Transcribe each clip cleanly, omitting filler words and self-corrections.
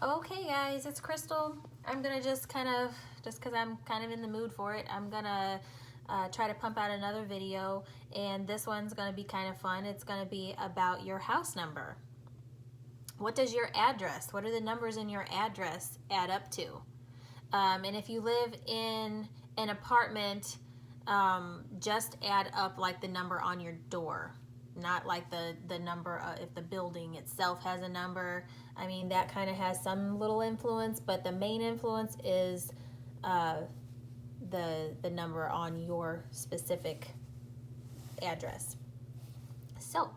Okay guys, it's Crystal. I'm gonna just because I'm kind of in the mood for it, I'm gonna try to pump out another video, and this one's gonna be kind of fun. It's gonna be about your house number. What does your address, what are the numbers in your address add up to? And if you live in an apartment, just add up like the number on your door, not like the number if the building itself has a number. I mean, that kind of has some little influence, but the main influence is the number on your specific address. So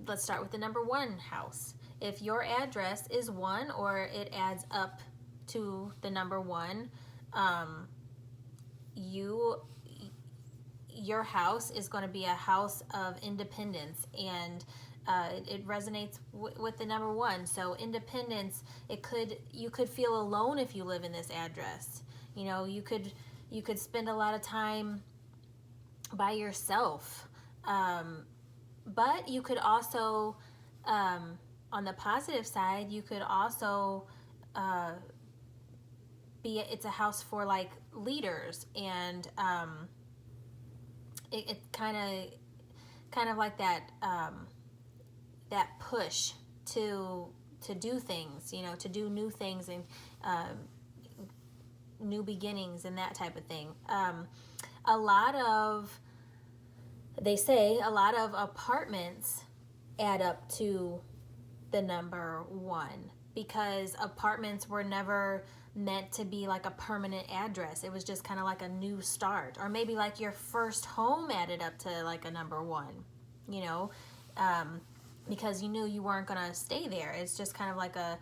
let's start with the number 1 house. If your address is 1 or it adds up to the number 1, your house is going to be a house of independence, and it resonates with the number 1. So independence, you could feel alone if you live in this address. You know, you could spend a lot of time by yourself, but you could also, on the positive side, you could also it's a house for like leaders, and it kind of like that that push to do things, you know, to do new things and new beginnings and that type of thing. They say a lot of apartments add up to the number 1 because apartments were never meant to be like a permanent address. It was just kind of like a new start, or maybe like your first home added up to like a number 1, you know, because you knew you weren't gonna stay there. It's just kind of like a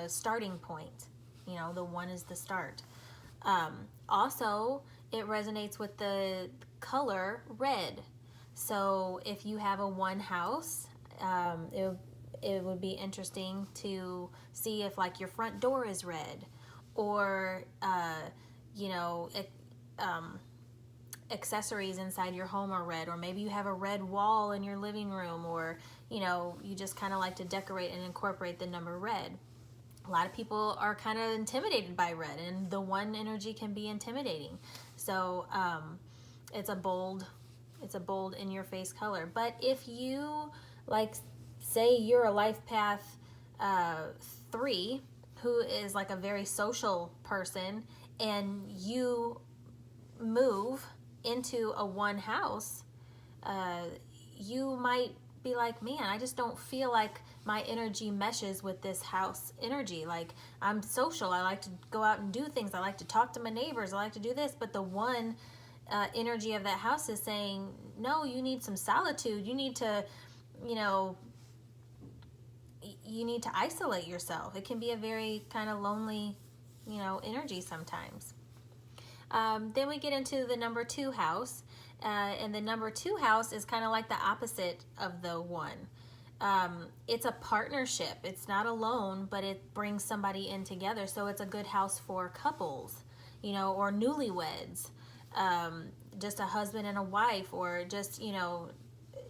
starting point. You know, the 1 is the start. Also, it resonates with the color red. So if you have a 1 house, it would be interesting to see if like your front door is red, or you know, accessories inside your home are red, or maybe you have a red wall in your living room, or you know, you just kind of like to decorate and incorporate the number red. A lot of people are kind of intimidated by red, and the 1 energy can be intimidating. So it's a bold in your face color. But if you, like, say you're a life path 3 who is like a very social person, and you move into a 1 house, you might be like, man, I just don't feel like my energy meshes with this house energy. Like, I'm social, I like to go out and do things, I like to talk to my neighbors, I like to do this, but the 1 energy of that house is saying, no, you need some solitude, you need to, you know, you need to isolate yourself. It can be a very kind of lonely, you know, energy sometimes. Then we get into the number 2 house, and the number 2 house is kind of like the opposite of the 1. It's a partnership. It's not alone, but it brings somebody in together. So it's a good house for couples, you know, or newlyweds, just a husband and a wife, or just, you know,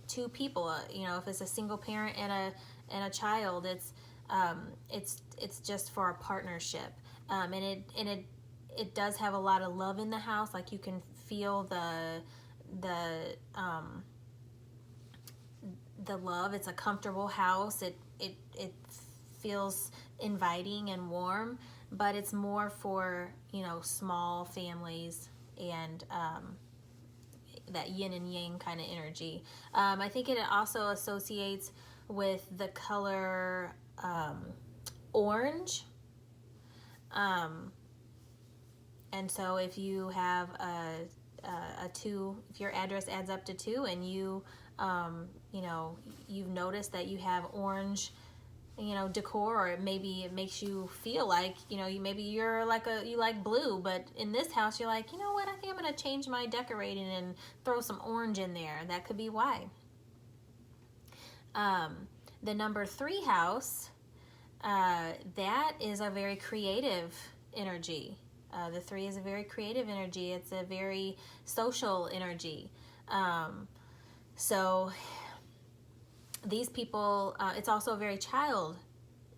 2 people. You know, if it's a single parent and a child, it's just for a partnership, and it does have a lot of love in the house. Like, you can feel the love. It's a comfortable house. It feels inviting and warm, but it's more for, you know, small families, and that yin and yang kind of energy. I think it also associates with the color orange. And so if you have a 2, if your address adds up to 2, and you know, you've noticed that you have orange, you know, decor, or maybe it makes you feel like, you know, maybe you're like you like blue, but in this house you're like, you know what, I think I'm gonna change my decorating and throw some orange in there. That could be why. The number 3 house, that is a very creative energy. The 3 is a very creative energy. It's a very social energy. So these people, it's also a very child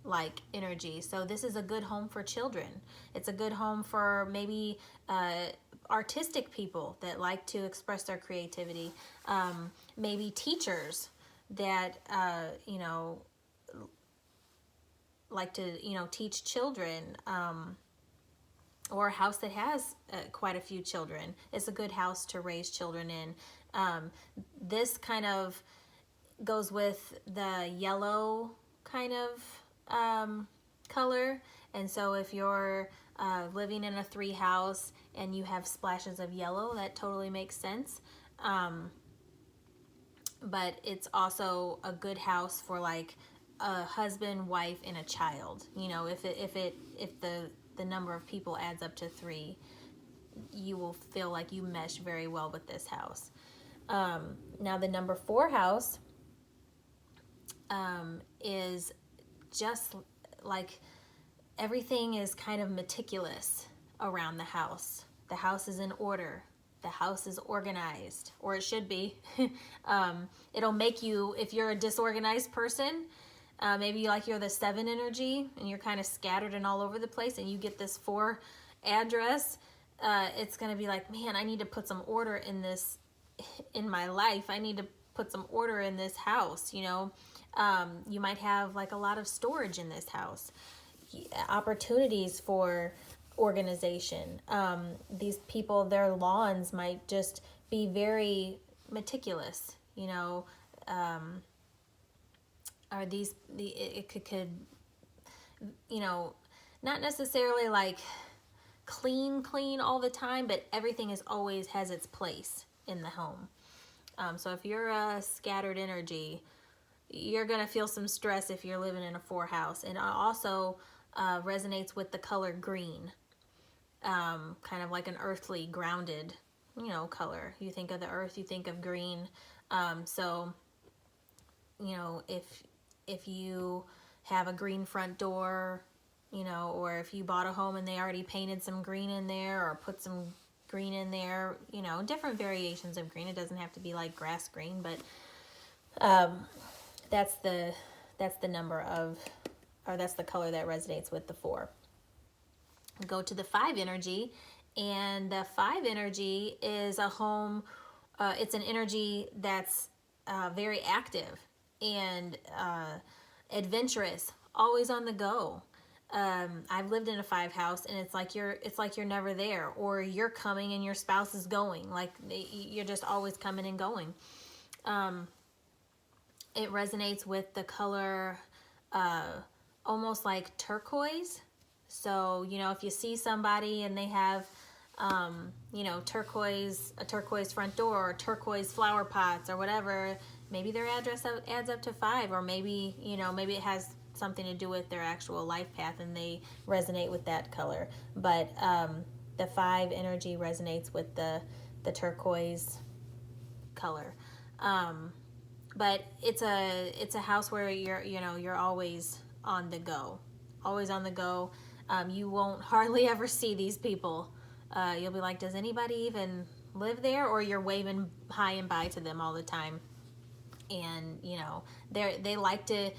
like energy. So this is a good home for children. It's a good home for maybe artistic people that like to express their creativity. Maybe teachers that, like to, teach children. Or a house that has quite a few children. It's a good house to raise children in. This kind of goes with the yellow kind of color. And so if you're living in a 3 house and you have splashes of yellow, that totally makes sense. But it's also a good house for like a husband, wife, and a child. If the number of people adds up to 3, you will feel like you mesh very well with this house. Now the number 4 house is just like everything is kind of meticulous around the house. The house is in order. The house is organized, or it should be. It'll make you, if you're a disorganized person, maybe you're the 7 energy and you're kind of scattered and all over the place, and you get this 4 address, it's going to be like, man, I need to put some order in this, in my life. I need to put some order in this house. You might have like a lot of storage in this house, opportunities for organization. These people, their lawns might just be very meticulous, or it could not necessarily like clean all the time, but everything is always has its place in the home. So if you're a scattered energy, you're gonna feel some stress if you're living in a 4 house. And it also resonates with the color green, kind of like an earthly, grounded, color. You think of the earth, you think of green. So if you have a green front door, or if you bought a home and they already painted some green in there or put some green in there, different variations of green. It doesn't have to be like grass green, but that's the number of, or that's the color that resonates with the 4. Go to the 5 energy, and the 5 energy is a home, it's an energy that's very active and adventurous, always on the go. I've lived in a 5 house, and it's like you're never there, or you're coming and your spouse is going. Like you're just always coming and going. It resonates with the color almost like turquoise. So if you see somebody and they have a turquoise front door, or turquoise flower pots, or whatever, maybe their address adds up to 5, or maybe maybe it has something to do with their actual life path and they resonate with that color. But the 5 energy resonates with the turquoise color. But it's a house where you're always on the go, You won't hardly ever see these people. You'll be like, does anybody even live there? Or you're waving hi and bye to them all the time. And they like to,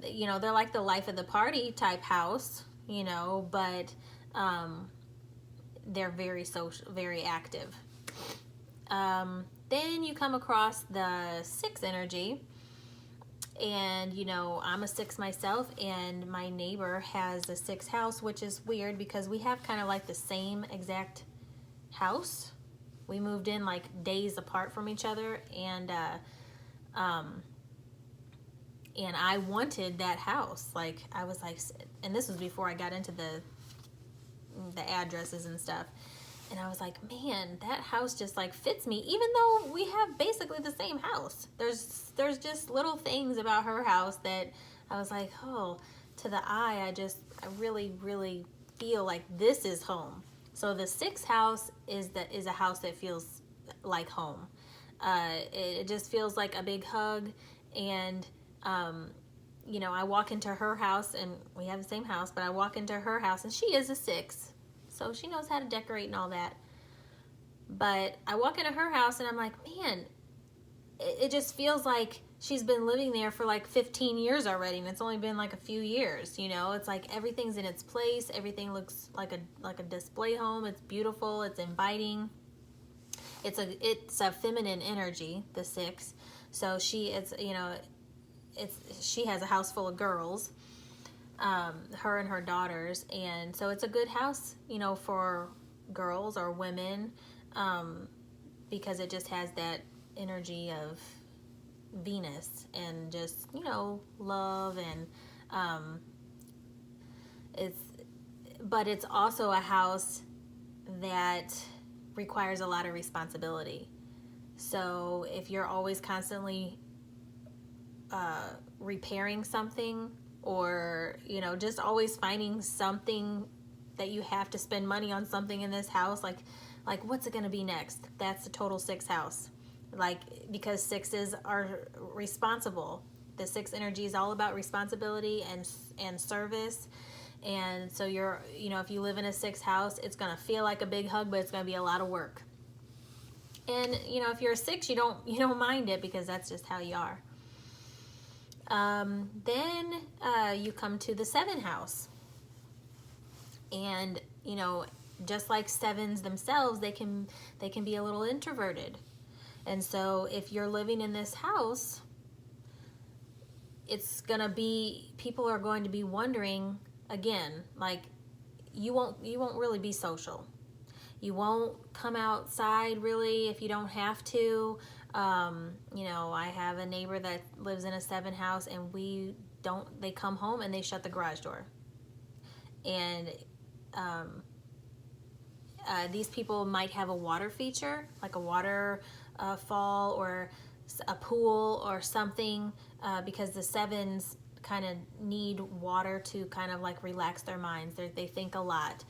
they're like the life of the party type house, but they're very social, very active. Then you come across the 6 energy, and I'm a 6 myself, and my neighbor has a 6 house, which is weird because we have kind of like the same exact house. We moved in like days apart from each other, and I wanted that house. Like I was like, and this was before I got into the addresses and stuff. And I was like, man, that house just like fits me, even though we have basically the same house. There's just little things about her house that I was like, oh, to the eye, I really, really feel like this is home. So the 6th house is a house that feels like home. It just feels like a big hug. And, I walk into her house, and we have the same house, but I walk into her house, and she is a 6. So she knows how to decorate and all that. But I walk into her house and I'm like, man, it just feels like she's been living there for like 15 years already, and it's only been like a few years. It's like everything's in its place. Everything looks like a display home. It's beautiful. It's inviting. It's a feminine energy, the 6. So she has a house full of girls, her and her daughters, and so it's a good house, for girls or women, because it just has that energy of Venus and just love, and it's also a house that requires a lot of responsibility. So if you're always constantly repairing something, or just always finding something that you have to spend money on, something in this house, like what's it going to be next? That's the total 6 house. Because 6s are responsible. The 6 energy is all about responsibility and service. And so if you live in a 6 house, it's going to feel like a big hug, but it's going to be a lot of work. And if you're a 6, you don't mind it, because that's just how you are. Then you come to the 7 house, and just like 7s themselves, they can be a little introverted. And so if you're living in this house, people are going to be wondering again, like, you won't really be social. You won't come outside really if you don't have to. I have a neighbor that lives in a 7 house, and they come home and they shut the garage door. And these people might have a water feature, like a water fall or a pool or something, because the 7s kind of need water to kind of like relax their minds. They think a lot.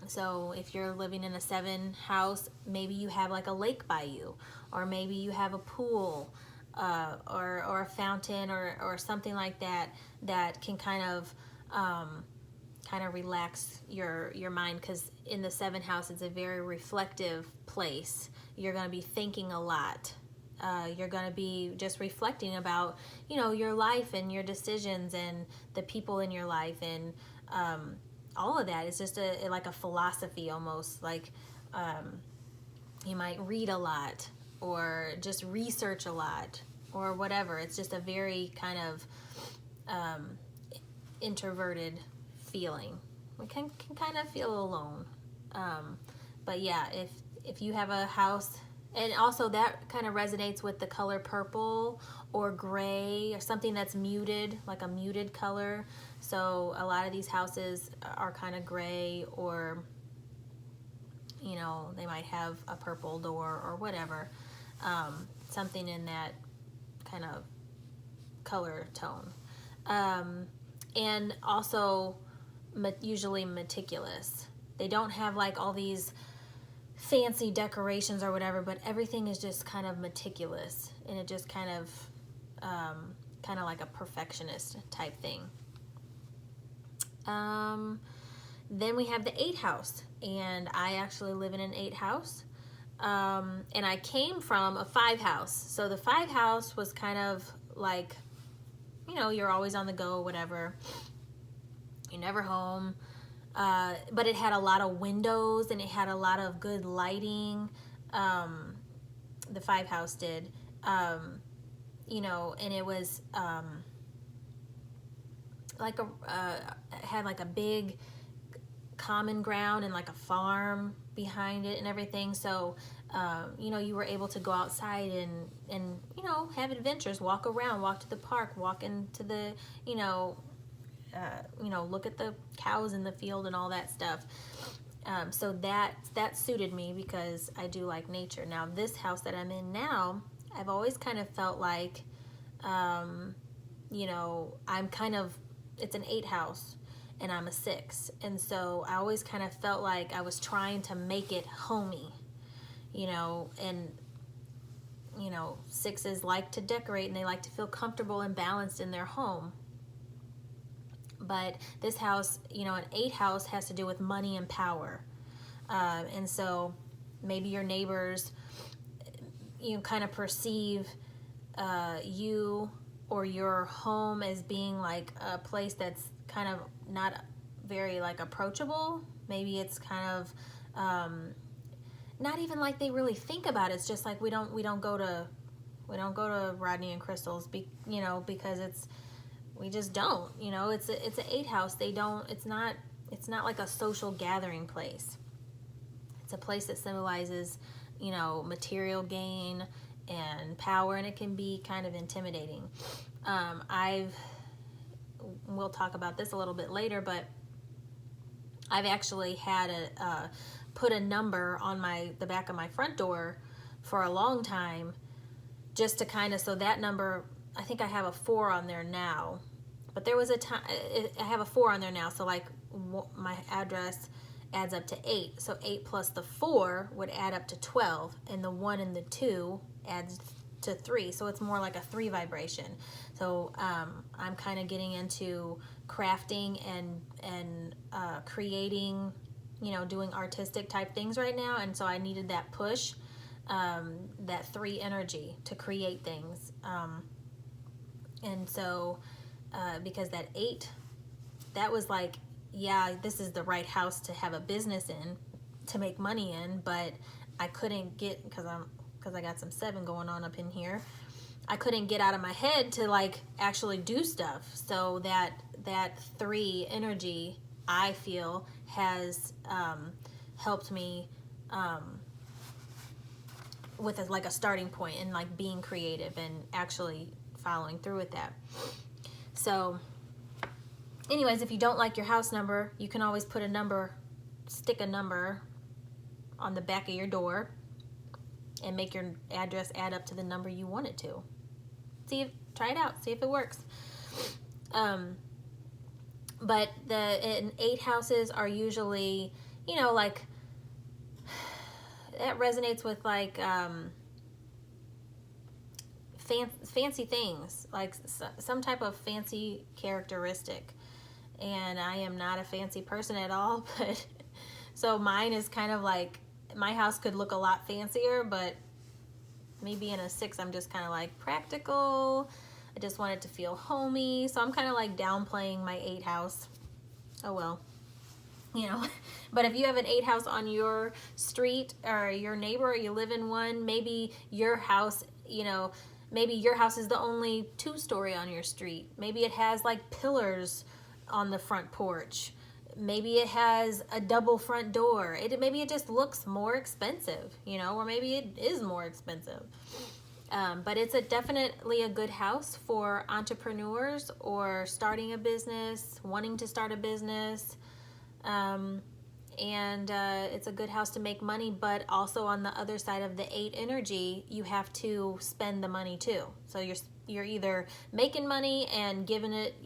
So if you're living in a 7 house, maybe you have like a lake by you, or maybe you have a pool, or a fountain, or something like that can kind of relax your mind, because in the 7 house, it's a very reflective place. You're going to be thinking a lot. You're going to be just reflecting about your life and your decisions and the people in your life, and all of that. It's just like a philosophy almost. Like you might read a lot, or just research a lot, or whatever. It's just a very kind of introverted feeling. We can kind of feel alone. But yeah, if you have a house, and also that kind of resonates with the color purple or gray, or something that's muted, like a muted color. So a lot of these houses are kind of gray, or they might have a purple door or whatever, something in that kind of color tone. And also usually meticulous. They don't have like all these fancy decorations or whatever, but everything is just kind of meticulous, and it just kind of like a perfectionist type thing. Then we have the 8 house, and I actually live in an 8 house, and I came from a 5 house. So the 5 house was kind of like, you're always on the go, whatever. You're never home. But it had a lot of windows, and it had a lot of good lighting. The 5 house did, and it was it had like a big common ground and like a farm behind it and everything. So you were able to go outside and have adventures, walk around, walk to the park, walk into the look at the cows in the field and all that stuff. So that suited me, because I do like nature. Now this house that I'm in now, I've always kind of felt like I'm kind of, it's an 8 house, and I'm a 6, and so I always kind of felt like I was trying to make it homey, and 6s like to decorate, and they like to feel comfortable and balanced in their home. But this house, an 8 house has to do with money and power, and so maybe your neighbors, kind of perceive you or your home as being like a place that's kind of not very like approachable. Maybe it's kind of not even like they really think about it. It's just like we don't go to Rodney and Crystal's, because we just don't. It's an 8 house. It's not like a social gathering place. It's a place that symbolizes, material gain and power, and it can be kind of intimidating. We'll talk about this a little bit later, but I've actually had put a number on the back of my front door for a long time, just to kind of, so that number, I think I have a 4 on there now, but there was a time, I have a 4 on there now, so like my address adds up to 8, so 8 plus the 4 would add up to 12, and the 1 and the 2 adds to 3, so it's more like a 3 vibration. So I'm kind of getting into crafting and creating, doing artistic type things right now, and so I needed that push, that 3 energy to create things, and so because that 8, that was like, yeah, this is the right house to have a business in, to make money in, but I couldn't get, because I got some 7 going on up in here, I couldn't get out of my head to like actually do stuff. So that 3 energy, I feel, has helped me with like a starting point and like being creative and actually following through with that. So anyways, if you don't like your house number, you can always stick a number on the back of your door and make your address add up to the number you want it to. Try it out, see if it works. But in 8 houses are usually, like, that resonates with like fancy things, like some type of fancy characteristic. And I am not a fancy person at all, but so mine is kind of like, my house could look a lot fancier, but me being a 6, I'm just kind of like practical. I just want it to feel homey, so I'm kind of like downplaying my 8 house. Oh well, but if you have an 8 house on your street or your neighbor, or you live in one, maybe your house, maybe your house is the only 2-story on your street. Maybe it has like pillars on the front porch. Maybe it has a double front door. Maybe it just looks more expensive, or maybe it is more expensive. But it's definitely a good house for entrepreneurs or starting a business, wanting to start a business. And it's a good house to make money, but also on the other side of the 8 energy, you have to spend the money too. So you're either making money and giving it,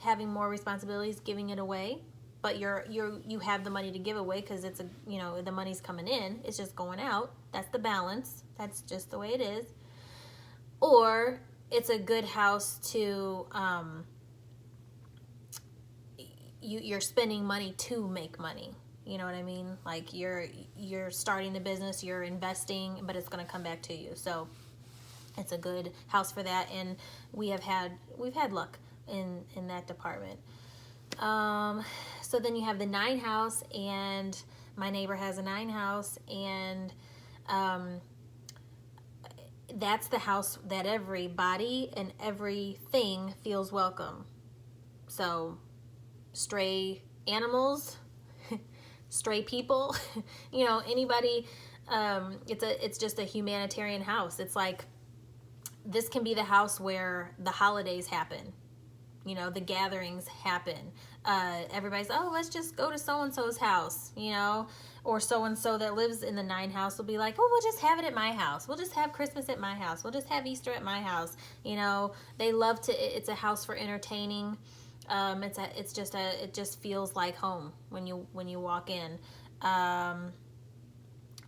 having more responsibilities, giving it away, but you have the money to give away because it's the money's coming in, it's just going out. That's the balance. That's just the way it is. Or it's a good house to you're spending money to make money. You know what I mean? Like you're starting the business, you're investing, but it's going to come back to you. So it's a good house for that, and we've had luck in that department. So then you have the 9 house, and my neighbor has a 9 house, and that's the house that everybody and everything feels welcome. So stray animals, stray people, anybody, it's just a humanitarian house. It's like, this can be the house where the holidays happen. The gatherings happen. Everybody's, let's just go to so-and-so's house, or so-and-so that lives in the 9 house will be like, we'll just have it at my house. We'll just have Christmas at my house. We'll just have Easter at my house. They love it's a house for entertaining. It just feels like home when you walk in.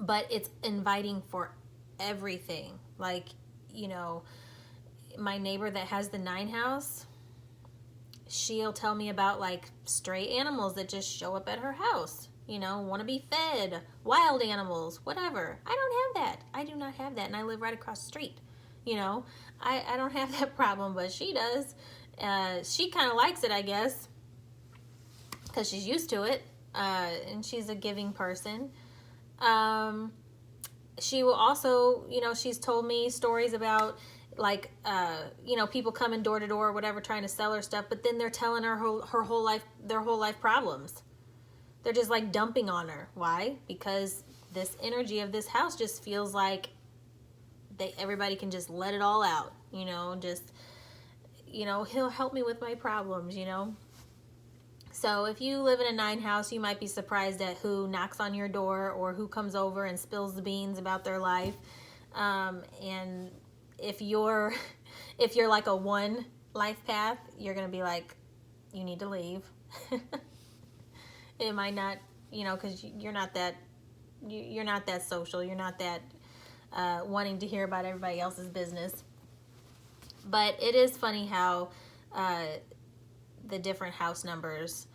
But it's inviting for everything. Like, my neighbor that has the 9 house, she'll tell me about like stray animals that just show up at her house, want to be fed, wild animals, whatever. I don't have that. I do not have that, and I live right across the street, You know, I don't have that problem, but she does. She kind of likes it, I guess, because she's used to it, and she's a giving person. She will also, you know, she's told me stories about, like, you know, people coming door to door or whatever trying to sell her stuff, but then they're telling her her whole life, their whole life problems. They're just like dumping on her. Why? Because this energy of this house just feels like everybody can just let it all out, you know, just, you know, he'll help me with my problems, you know. So if you live in a 9 house, you might be surprised at who knocks on your door or who comes over and spills the beans about their life. And if you're like a 1 life path, you're gonna be like, you need to leave. It might not, you know, because you're not that social. You're not that wanting to hear about everybody else's business. But it is funny how the different house numbers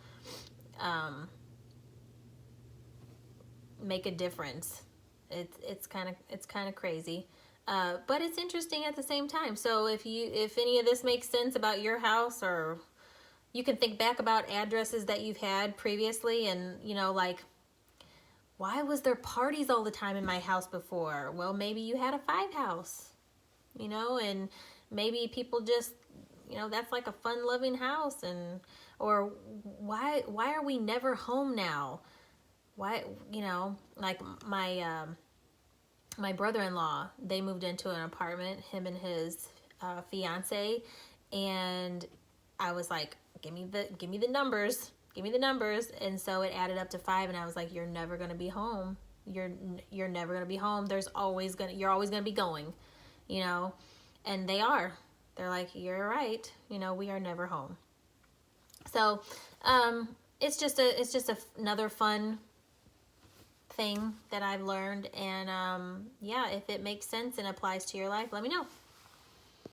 make a difference. It's kind of crazy, but it's interesting at the same time. So if any of this makes sense about your house, or you can think back about addresses that you've had previously, and, you know, like, why was there parties all the time in my house before? Well, maybe you had a 5 house, you know, and maybe people just, you know, that's like a fun loving house. And or why are we never home now? Why, you know, like my brother-in-law, they moved into an apartment, him and his fiance, and I was like, give me the numbers, and so it added up to 5, and I was like, you're never gonna be home. You're never gonna be home. You're always gonna be going, you know. And they're like, you're right, you know, we are never home. So it's just another fun thing that I've learned. And yeah, if it makes sense and applies to your life, let me know.